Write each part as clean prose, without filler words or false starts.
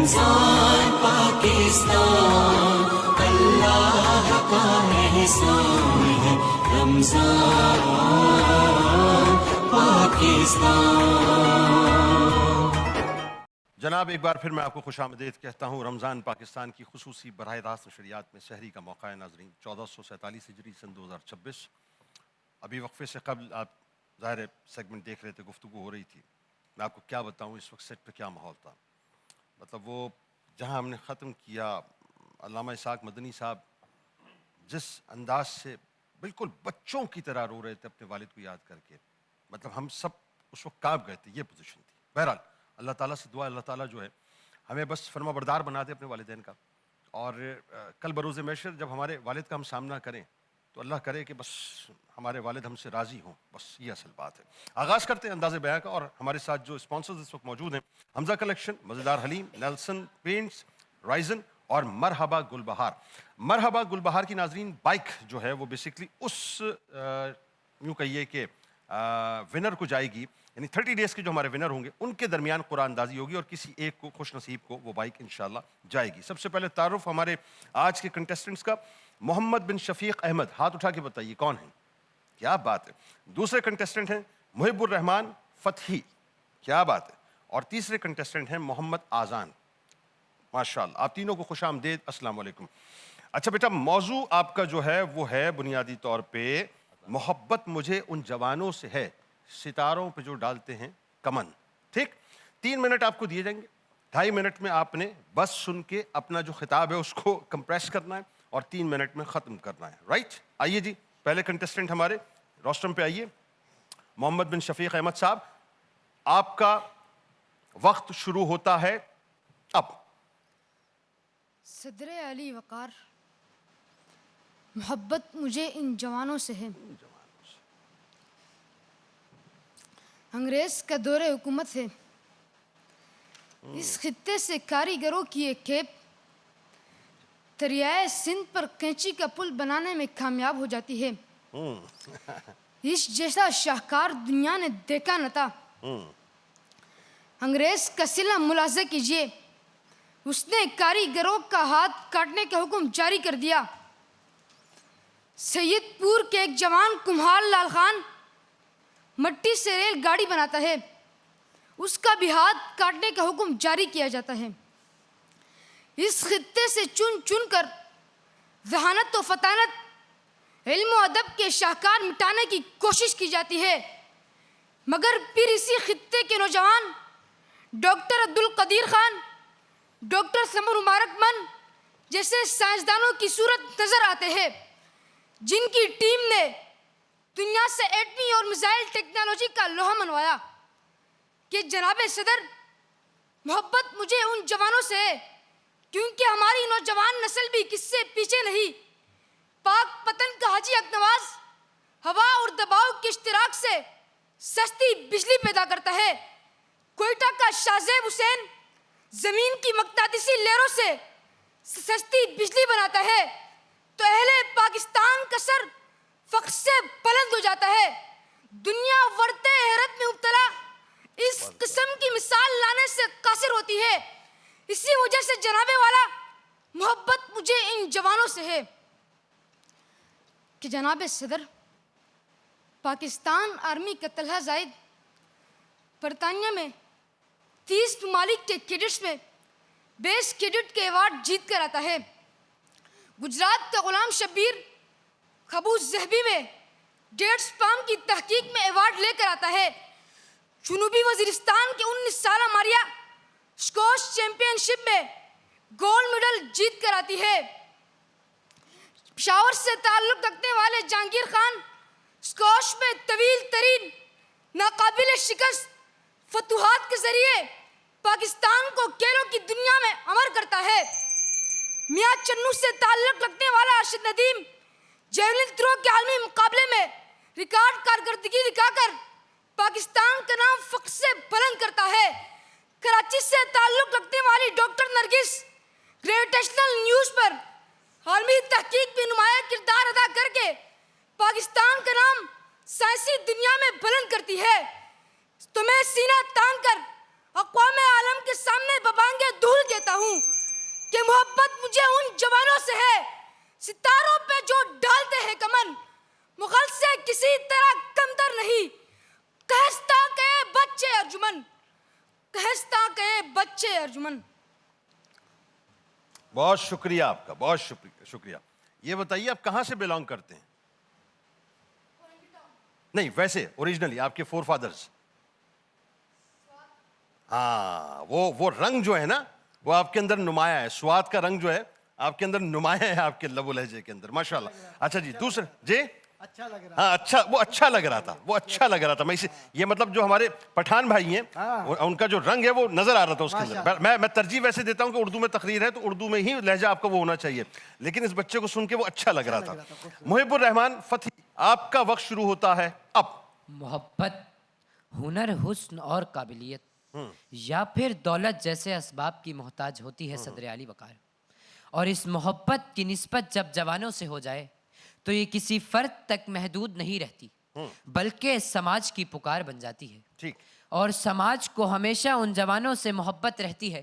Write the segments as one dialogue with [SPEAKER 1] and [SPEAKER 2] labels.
[SPEAKER 1] رمضان پاکستان اللہ کا احسان ہے، رمضان پاکستان۔
[SPEAKER 2] جناب ایک بار پھر میں آپ کو خوش آمدید کہتا ہوں۔ رمضان پاکستان کی خصوصی براہ راست نشریات میں سحری کا موقع ہے ناظرین، 1447 ہجری سن 2026۔ ابھی وقفے سے قبل آپ ظاہر سیگمنٹ دیکھ رہے تھے، گفتگو ہو رہی تھی۔ میں آپ کو کیا بتاؤں اس وقت سیٹ پہ کیا ماحول تھا۔ مطلب وہ جہاں ہم نے ختم کیا، علامہ اسحاق مدنی صاحب جس انداز سے بالکل بچوں کی طرح رو رہے تھے اپنے والد کو یاد کر کے، مطلب ہم سب اس وقت کانپ گئے تھے، یہ پوزیشن تھی۔ بہرحال اللہ تعالیٰ سے دعا، اللہ تعالیٰ جو ہے ہمیں بس فرما بردار بنا دے اپنے والدین کا، اور کل بروز محشر جب ہمارے والد کا ہم سامنا کریں تو اللہ کرے کہ بس ہمارے والد ہم سے راضی ہوں، بس یہ اصل بات ہے۔ آغاز کرتے ہیں انداز بیاں کا، اور ہمارے ساتھ جو اسپانسرز اس وقت موجود ہیں، حمزہ کلیکشن، مزیدار حلیم، نیلسن پینٹس، رائزن اور مرحبا گل بہار۔ مرحبا گل بہار کی ناظرین بائک جو ہے وہ بیسکلی اس یوں کہیے کہ ونر کو جائے گی، یعنی 30 ڈیز کے جو ہمارے ونر ہوں گے ان کے درمیان قرآن اندازی ہوگی، اور کسی ایک کو خوش نصیب کو وہ بائک انشاءاللہ جائے گی۔ سب سے پہلے تعارف ہمارے آج کے کنٹیسٹنٹس کا، محمد بن شفیق احمد، ہاتھ اٹھا کے بتائیے کون ہیں؟ کیا بات ہے۔ دوسرے کنٹیسٹنٹ ہیں محب الرحمان فتحی، کیا بات ہے۔ اور تیسرے کنٹیسٹنٹ ہیں محمد آذان، ماشاءاللہ۔ آپ تینوں کو خوش آمدید، السلام علیکم۔ اچھا بیٹا، موضوع آپ کا جو ہے وہ ہے بنیادی طور پہ محبت مجھے ان جوانوں سے ہے ستاروں پہ جو ڈالتے ہیں کمن، ٹھیک؟ 3 منٹ آپ کو دیے جائیں گے، 2.5 منٹ میں آپ نے بس سن کے اپنا جو خطاب ہے اس کو کمپریس کرنا ہے اور 3 منٹ میں ختم کرنا ہے، رائٹ؟ آئیے جی، پہلے کنٹیسٹنٹ ہمارے روسٹرم پہ آئیے، محمد بن شفیق احمد صاحب، آپ کا وقت شروع ہوتا ہے اب۔
[SPEAKER 3] صدر علی وقار، محبت مجھے ان جوانوں سے ہے، انگریز کا دور حکومت ہے، اس خطے سے کاریگروں کی ایک کھیپ دریائے سندھ پر کینچی کا پل بنانے میں کامیاب ہو جاتی ہے۔ اس جیسا شاہکار دنیا نے دیکھا نہ تھا۔ انگریز کا صلہ ملاحظہ کیجیے، اس نے کاریگروں کا ہاتھ کاٹنے کا حکم جاری کر دیا۔ سید پور کے ایک جوان کمہار لال خان مٹی سے ریل گاڑی بناتا ہے، اس کا بھی ہاتھ کاٹنے کا حکم جاری کیا جاتا ہے۔ اس خطے سے چن چن کر ذہانت و فطانت، علم و ادب کے شاہکار مٹانے کی کوشش کی جاتی ہے، مگر پھر اسی خطے کے نوجوان ڈاکٹر عبدالقدیر خان، ڈاکٹر ثمر مبارک من جیسے سائنسدانوں کی صورت نظر آتے ہیں، جن کی ٹیم نے دنیا سے ایٹمی اور میزائل ٹیکنالوجی کا لوہا منوایا کہ جناب صدر، محبت مجھے ان جوانوں سے ہے کیونکہ ہماری نوجوان نسل بھی کس سے پیچھے نہیں۔ پاک پتن کا حاجی حق نواز ہوا اور دباؤ کے اشتراک سے سستی بجلی پیدا کرتا ہے، کوئٹہ کا شاہ زیب حسین زمین کی مقناطیسی لہروں سے سستی بجلی بناتا ہے، تو اہل پاکستان کا سر فخر سے بلند ہو جاتا ہے۔ دنیا ورطے حیرت میں مبتلا اس قسم کی مثال لانے سے قاصر ہوتی ہے۔ اسی وجہ سے جناب والا، محبت مجھے ان جوانوں سے ہے کہ جناب صدر، پاکستان آرمی کا طلحہ زاہد برطانیہ میں 30 ممالک کے کیڈٹس میں بیسٹ کیڈٹ کے ایوارڈ جیت کر آتا ہے۔ گجرات کا غلام شبیر خبوز ذہبی میں ڈیٹس پام کی تحقیق میں ایوارڈ لے کر آتا ہے۔ جنوبی وزیرستان کے 19 سالہ ماریا اسکواش چیمپئن شپ میں گولڈ میڈل جیت کر آتی ہے۔ پشاور سے تعلق رکھنے والے جہانگیر خان اسکواش میں طویل ترین ناقابل شکست فتوحات کے ذریعے پاکستان کو کھیلوں کی دنیا میں امر کرتا ہے۔ میاں چنو سے تعلق رکھنے والا ارشد ندیم جیولن تھرو کے عالمی مقابلے میں ریکارڈ کارکردگی دکھا کر پاکستان کا نام فخر سے بلند کرتا ہے۔ کراچی سے تعلق رکھنے والی ڈاکٹر نرگس گریویٹیشنل نیوز پر عالمی تحقیق میں نمایاں کردار ادا کر کے پاکستان کا نام سائنسی دنیا میں بلند کرتی ہے۔ تو میں سینہ تان کر اقوام عالم کے سامنے ببانگے دھول کہتا ستاروں پہ جو ڈالتے ہیں کمن، مغل سے کسی طرح کمتر نہیں. کہستا کے بچے ارجمن، کہستا کے بچے ارجمن.
[SPEAKER 2] بہت شکریہ آپ کا، بہت شکریہ. یہ بتائیے آپ کہاں سے بلانگ کرتے ہیں؟ نہیں ویسے اوریجنلی آپ کے فور فادرز. ہاں وہ رنگ جو ہے نا وہ آپ کے اندر نمایاں ہے. سوات کا رنگ جو ہے آپ کے اندر نمایاں ہے، آپ کے لب و لہجے کے اندر. ماشاء اللہ. اچھا جی دوسرے جی
[SPEAKER 4] اچھا لگ رہا.
[SPEAKER 2] ہاں اچھا، وہ اچھا لگ رہا تھا، وہ اچھا لگ رہا تھا. میں یہ مطلب جو ہمارے پٹھان بھائی ہیں ان کا جو رنگ ہے وہ نظر آ رہا تھا اس کے اندر. میں ترجیح ویسے دیتا ہوں کہ اردو میں تقریر ہے تو اردو میں ہی لہجہ آپ کا وہ ہونا چاہیے، لیکن اس بچے کو سن کے وہ اچھا لگ رہا تھا. محب الرحمان فتحی، آپ کا وقت شروع ہوتا ہے اب.
[SPEAKER 5] محبت، ہنر، حسن اور قابلیت یا پھر دولت جیسے اسباب کی محتاج ہوتی ہے صدر علی وقار، اور اس محبت کی نسبت جب جوانوں سے ہو جائے تو یہ کسی فرد تک محدود نہیں رہتی بلکہ سماج کی پکار بن جاتی ہے.
[SPEAKER 2] ٹھیک.
[SPEAKER 5] اور سماج کو ہمیشہ ان جوانوں سے محبت رہتی ہے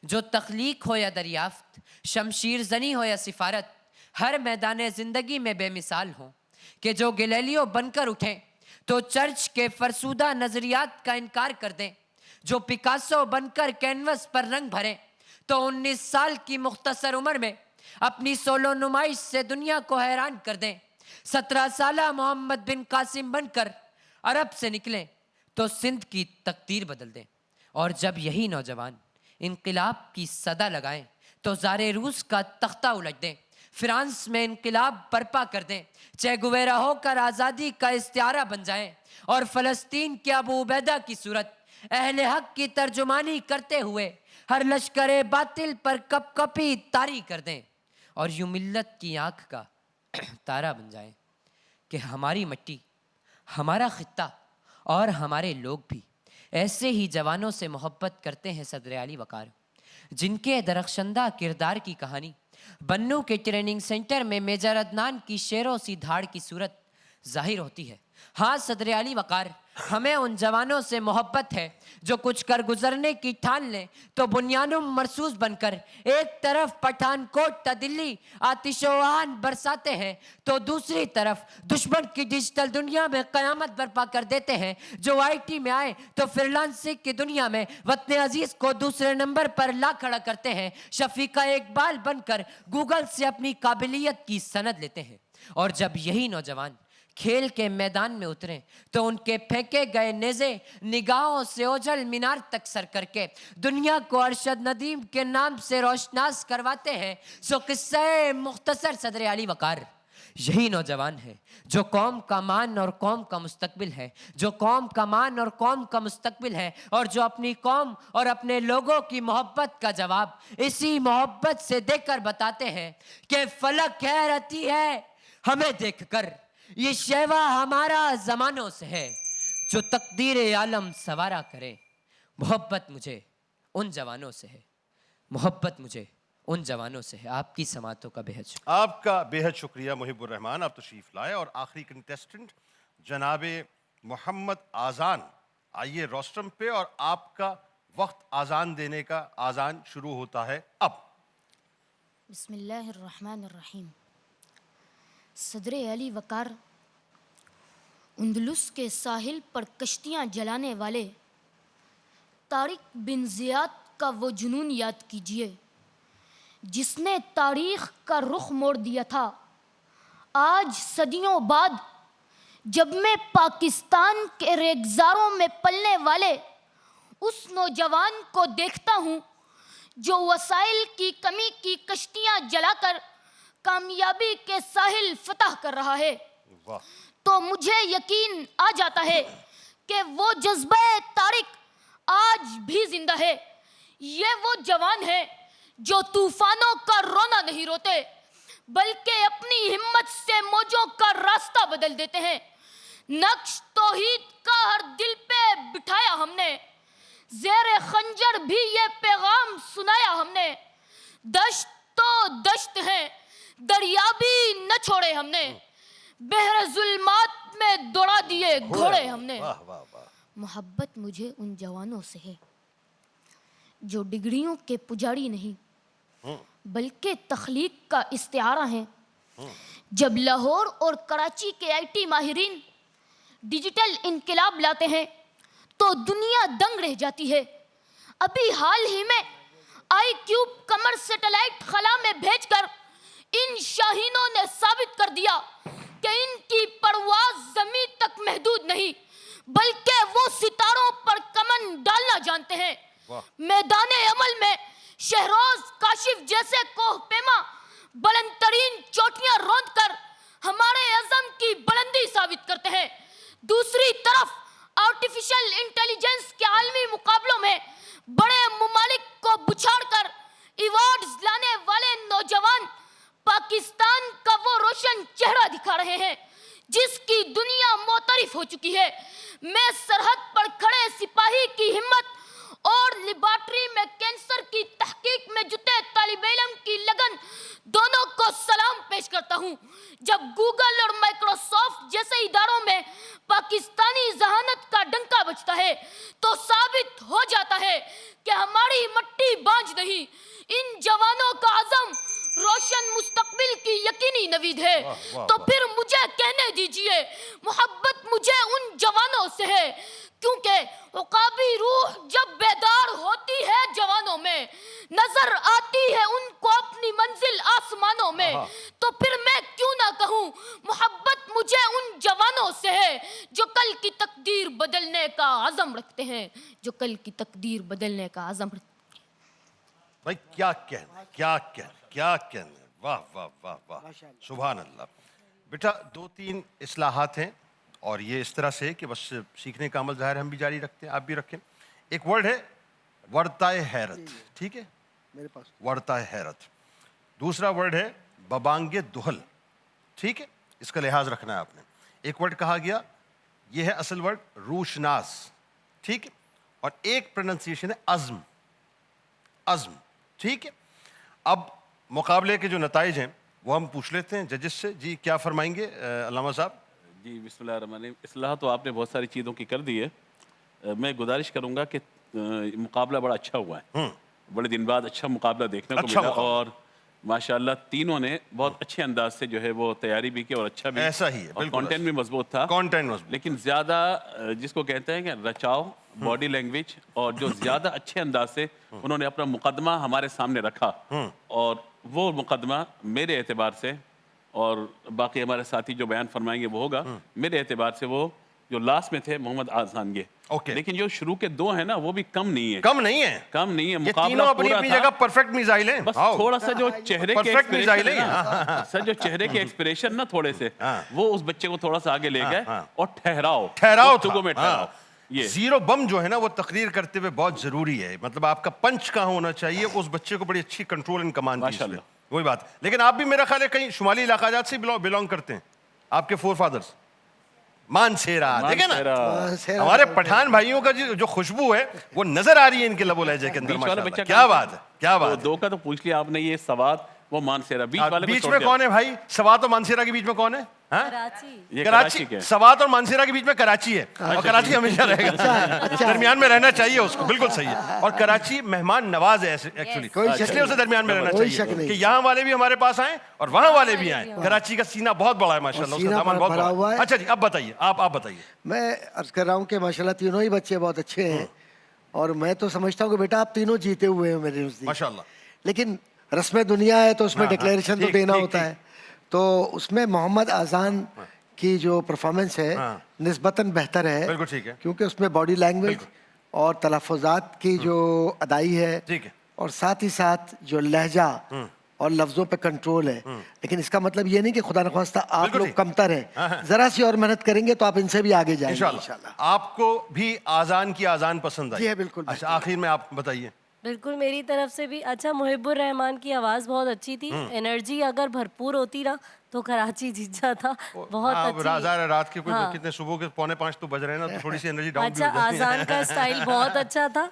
[SPEAKER 5] جو تخلیق ہو یا دریافت، شمشیر زنی ہو یا سفارت، ہر میدان زندگی میں بے مثال ہوں، کہ جو گلیلیو بن کر اٹھیں تو چرچ کے فرسودہ نظریات کا انکار کر دیں، جو پکاسو بن کر کینوس پر رنگ بھریں تو 19 سال کی مختصر عمر میں اپنی سولو نمائش سے دنیا کو حیران کر دیں، 17 سالہ محمد بن قاسم بن کر عرب سے نکلیں تو سندھ کی تقدیر بدل دیں. اور جب یہی نوجوان انقلاب کی صدا لگائیں تو زار روس کا تختہ الٹ دیں، فرانس میں انقلاب برپا کر دیں، چے گویرا ہو کر آزادی کا استعارہ بن جائیں، اور فلسطین کے ابو عبیدہ کی صورت اہل حق کی ترجمانی کرتے ہوئے ہر لشکر باطل پر کپ کپی طاری کر دیں، اور یوں ملت کی آنکھ کا تارا بن جائیں کہ ہماری مٹی، ہمارا خطہ اور ہمارے لوگ بھی ایسے ہی جوانوں سے محبت کرتے ہیں صدر علی وقار، جن کے درخشندہ کردار کی کہانی بنو کے ٹریننگ سینٹر میں میجر عدنان کی شیروں سی دھاڑ کی صورت ظاہر ہوتی ہے. ہاں صدر علی وقار، ہمیں ان جوانوں سے محبت ہے جو کچھ کر گزرنے کی ٹھان لیں تو بنیانم مرصوص بن کر ایک طرف پٹھان کوٹ تا دلی آتش و آہن برساتے ہیں تو دوسری طرف دشمن کی ڈیجیٹل دنیا میں قیامت برپا کر دیتے ہیں، جو آئی ٹی میں آئے تو فریلانسنگ کی دنیا میں وطن عزیز کو دوسرے نمبر پر لا کھڑا کرتے ہیں، شفیقہ اقبال بن کر گوگل سے اپنی قابلیت کی سند لیتے ہیں. اور جب یہی نوجوان کھیل کے میدان میں اتریں تو ان کے پھینکے گئے نیزے نگاہوں سے اوجھل مینار تک سر کر کے دنیا کو ارشد ندیم کے نام سے روشناس کرواتے ہیں. سو قصہ مختصر صدر علی وقار یہی نوجوان ہے جو قوم کا مان اور قوم کا مستقبل ہے، جو قوم کا مان اور قوم کا مستقبل ہے، اور جو اپنی قوم اور اپنے لوگوں کی محبت کا جواب اسی محبت سے دے کر بتاتے ہیں کہ فلک حیرتی ہے ہمیں دیکھ کر، یہ شیوا ہمارا زمانوں سے ہے، جو تقدیر عالم سوارا کرے. محبت مجھے ان جوانوں سے ہے، محبت مجھے ان جوانوں سے ہے. آپ کی سماعتوں کا بہت شکریہ.
[SPEAKER 2] آپ کا بہت شکریہ محب الرحمان، آپ تشریف لائے. اور آخری کنٹیسٹنٹ جناب محمد آذان، آئیے روسٹرم پہ، اور آپ کا وقت آذان دینے کا آذان شروع ہوتا ہے اب.
[SPEAKER 3] بسم اللہ الرحمن الرحیم. صدر علی وقار، اندلس کے ساحل پر کشتیاں جلانے والے طارق بن زیاد کا وہ جنون یاد کیجئے جس نے تاریخ کا رخ موڑ دیا تھا. آج صدیوں بعد جب میں پاکستان کے ریگزاروں میں پلنے والے اس نوجوان کو دیکھتا ہوں جو وسائل کی کمی کی کشتیاں جلا کر کامیابی کے ساحل فتح کر رہا ہے، تو مجھے یقین آ جاتا ہے کہ وہ جذبہ طارق آج بھی زندہ ہے. یہ وہ جوان ہے جو طوفانوں کا رونا نہیں روتے بلکہ اپنی ہمت سے موجوں کا راستہ بدل دیتے ہیں. نقش توحید کا ہر دل پہ بٹھایا ہم نے، زیر خنجر بھی یہ پیغام سنایا ہم نے. دشت تو دشت ہے، دریا بھی نہ چھوڑے ہم نے، بحر ظلمات میں دوڑا دیے گھوڑے ہم نے. محبت مجھے ان جوانوں سے ہے جو ڈگریوں کے پجاری نہیں بلکہ تخلیق کا استعارہ ہیں،
[SPEAKER 4] جب لاہور اور کراچی کے IT ماہرین ڈیجیٹل انقلاب لاتے ہیں تو دنیا دنگ رہ جاتی ہے. ابھی حال ہی میں IQ قمر سیٹلائٹ خلا میں بھیج کر ان شاہینوں نے ثابت کر دیا کہ ان کی پرواز زمین تک محدود نہیں بلکہ وہ ستاروں پر کمن ڈالنا جانتے ہیں. میدان عمل میں شہروز کاشف جیسے کوہ پیما بلند ترین چوٹیاں روند کر ہمارے عزم کی بلندی ثابت کرتے ہیں. دوسری طرف آرٹیفیشل انٹیلیجنس کے عالمی مقابلوں میں بڑے ممالک کو بچھاڑ کر ایوارڈز لانے والے نوجوان پاکستان کا وہ روشن چہرہ دکھا رہے ہیں جس کی دنیا معترف ہو چکی ہے. میں سرحد پر کھڑے سپاہی کی ہمت اور لیبارٹری میں کینسر کی تحقیق میں جتے طالب علم کی لگن دونوں کو سلام پیش کرتا ہوں. جب گوگل اور مائکروسافٹ جیسے اداروں میں پاکستانی ذہانت کا ڈنکا بجتا ہے تو ثابت ہو جاتا ہے کہ ہماری مٹی بانجھ نہیں. ان جوانوں کا عزم روشن مستقبل کی یقینی نوید ہے. تو پھر مجھے کہنے دیجئے محبت مجھے ان جوانوں سے ہے کیونکہ عقابی روح جب بیدار ہوتی ہے جوانوں میں نظر آتی ہے ان کو اپنی منزل آسمانوں میں. تو پھر میں کیوں نہ کہوں محبت مجھے ان جوانوں سے ہے جو کل کی تقدیر بدلنے کا عزم رکھتے ہیں جو کل کی تقدیر بدلنے کا عزم رکھتے ہیں.
[SPEAKER 2] بھائی کیا کہنا کیا کہنا کیا کہنا. واہ واہ واہ واہ سبحان اللہ. بیٹا 2-3 اصلاحات ہیں اور یہ اس طرح سے کہ بس سیکھنے کا عمل ظاہر ہم بھی جاری رکھتے ہیں آپ بھی رکھیں. ایک ورڈ ہے ورتائے حیرت. ٹھیک ہے
[SPEAKER 6] میرے پاس
[SPEAKER 2] ورتائے حیرت. دوسرا ورڈ ہے ببانگ دہل. ٹھیک ہے اس کا لحاظ رکھنا ہے آپ نے. ایک ورڈ کہا گیا یہ ہے اصل ورڈ روشناس. ٹھیک ہے اور ایک پروننسیشن ہے عزم. عزم. ٹھیک ہے اب مقابلے کے جو نتائج ہیں وہ ہم پوچھ لیتے ہیں ججز سے. جی کیا فرمائیں گے علامہ صاحب؟
[SPEAKER 7] جی بسم اللہ الرحمن الرحیم. اصلاح تو آپ نے بہت ساری چیزوں کی کر دی ہے. میں گزارش کروں گا کہ مقابلہ بڑا اچھا ہوا ہے. بڑے دن بعد اچھا مقابلہ دیکھنے کو ملا اور ماشاءاللہ تینوں نے بہت اچھے انداز سے جو ہے وہ تیاری بھی کی اور اچھا بھی.
[SPEAKER 2] ایسا ہی ہے
[SPEAKER 7] اور کانٹینٹ بھی مضبوط تھا.
[SPEAKER 2] کانٹینٹ مضبوط
[SPEAKER 7] لیکن زیادہ جس کو کہتے ہیں کہ رچاؤ باڈی لینگویج اور جو زیادہ اچھے انداز سے انہوں نے اپنا مقدمہ ہمارے سامنے رکھا اور وہ مقدمہ میرے اعتبار سے اور باقی ہمارے ساتھی جو بیان فرمائیں گے وہ ہوگا. میرے اعتبار سے وہ جو لاسٹ میں تھے محمد آذان کے لیکن جو شروع کے 2 ہیں نا وہ بھی کم نہیں ہے.
[SPEAKER 2] کم نہیں ہے.
[SPEAKER 7] کم نہیں ہے.
[SPEAKER 2] یہ
[SPEAKER 7] مقابلہ
[SPEAKER 2] تینوں اپنی
[SPEAKER 7] پورا
[SPEAKER 2] اپنی
[SPEAKER 7] تھا.
[SPEAKER 2] جگہ پرفیکٹ میزائل ہیں.
[SPEAKER 7] بس تھوڑا سا جو چہرے کے
[SPEAKER 2] پرفیکٹ میزائل ہیں.
[SPEAKER 7] سر جو چہرے کے ایکسپریشن نا تھوڑے سے وہ اس بچے کو تھوڑا سا آگے لے گئے اور ٹھہراؤ
[SPEAKER 2] ٹھہراؤ
[SPEAKER 7] میں ٹھہراؤ. یہ
[SPEAKER 2] زیرو بم جو ہے نا وہ تقریر کرتے ہوئے بہت ضروری ہے. مطلب آپ کا پنچ کہاں ہونا چاہیے اس بچے کو بڑی اچھی کنٹرول اینڈ کمانڈ دی.
[SPEAKER 7] ماشاءاللہ
[SPEAKER 2] وہی بات. لیکن آپ بھی میرا خیال ہے کہیں شمالی علاقہ جات سے بلونگ کرتے ہیں. آپ کے 4 فادرز مانسیرا دیکھیں نا ہمارے پٹھان بھائیوں کا جو خوشبو ہے وہ نظر آ رہی ہے ان کے لب و لہجے کے اندر. ماشاءاللہ کیا بات ہے کیا بات.
[SPEAKER 7] 2 کا تو پوچھ لیا آپ نے. یہ سوات وہ مانسیرا
[SPEAKER 2] بیچ میں کون ہے بھائی؟ سوات اور مانسیرا کے بیچ میں کون ہے؟
[SPEAKER 7] کراچی.
[SPEAKER 2] سوات اور مانسیرا کے بیچ میں کراچی ہے اور کراچی ہمیشہ رہے گا. درمیان میں رہنا چاہیے اس کو. بالکل صحیح ہے. اور کراچی مہمان نواز ہے ایکچولی اس لیے اسے درمیان میں رہنا چاہیے کہ یہاں والے بھی ہمارے پاس آئیں اور وہاں والے بھی آئیں. کراچی کا سینہ بہت بڑا ہے ماشاءاللہ. اس کا دامن بہت بڑا ہے. اچھا جی اب بتائیے آپ بتائیے.
[SPEAKER 6] میں عرض کر رہا ہوں کہ ماشاءاللہ تینوں ہی بچے بہت اچھے ہیں اور میں تو سمجھتا ہوں کہ بیٹا آپ تینوں جیتے ہوئے ہیں میرے نزدیک
[SPEAKER 2] ماشاءاللہ.
[SPEAKER 6] لیکن رسم دنیا ہے تو اس میں ڈکلیریشن تو دینا ہوتا ہے. تو اس میں محمد آذان کی جو پرفارمنس ہے نسبتاً بہتر ہے کیونکہ اس میں باڈی لینگویج اور تلفظات کی جو ادائی ہے اور ساتھ ہی ساتھ جو لہجہ اور لفظوں پہ کنٹرول ہے. لیکن اس کا مطلب یہ نہیں کہ خدا نخواستہ آپ لوگ کمتر ہیں. ذرا سی اور محنت کریں گے تو آپ ان سے بھی آگے جائیں گے انشاءاللہ.
[SPEAKER 2] آپ کو بھی آذان کی آذان پسند آئی؟
[SPEAKER 6] جی بالکل.
[SPEAKER 2] اچھا آخر میں آپ بتائیے.
[SPEAKER 8] بالکل میری طرف سے بھی اچھا. محب الرحمان کی آواز بہت اچھی تھی. انرجی اگر بھرپور ہوتی نا تو کراچی جیت جاتا. بہت اچھی.
[SPEAKER 2] رات کے کتنے صبح کے 4:45 تو بج رہے ہیں نا تو تھوڑی سی انرجی ڈاؤن بھی ہو جاتی ہے.
[SPEAKER 8] آذان کا اسٹائل بہت اچھا تھا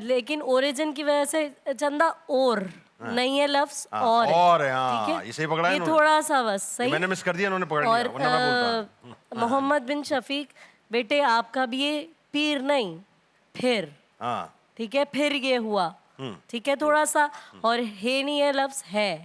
[SPEAKER 8] لیکن اوریجن کی وجہ سے چندہ اور نہیں ہے لفظ اور
[SPEAKER 2] یہ
[SPEAKER 8] تھوڑا سا بس صحیح
[SPEAKER 2] میں نے مس کر دیا. انہوں نے پکڑ لیا ورنہ میں بولتا.
[SPEAKER 8] محمد بن شفیق بیٹے آپ کا بھی یہ پیر نہیں پھر ٹھیک ہے پھر یہ ہوا ٹھیک ہے تھوڑا سا اور ہے نہیں ہے لفظ ہے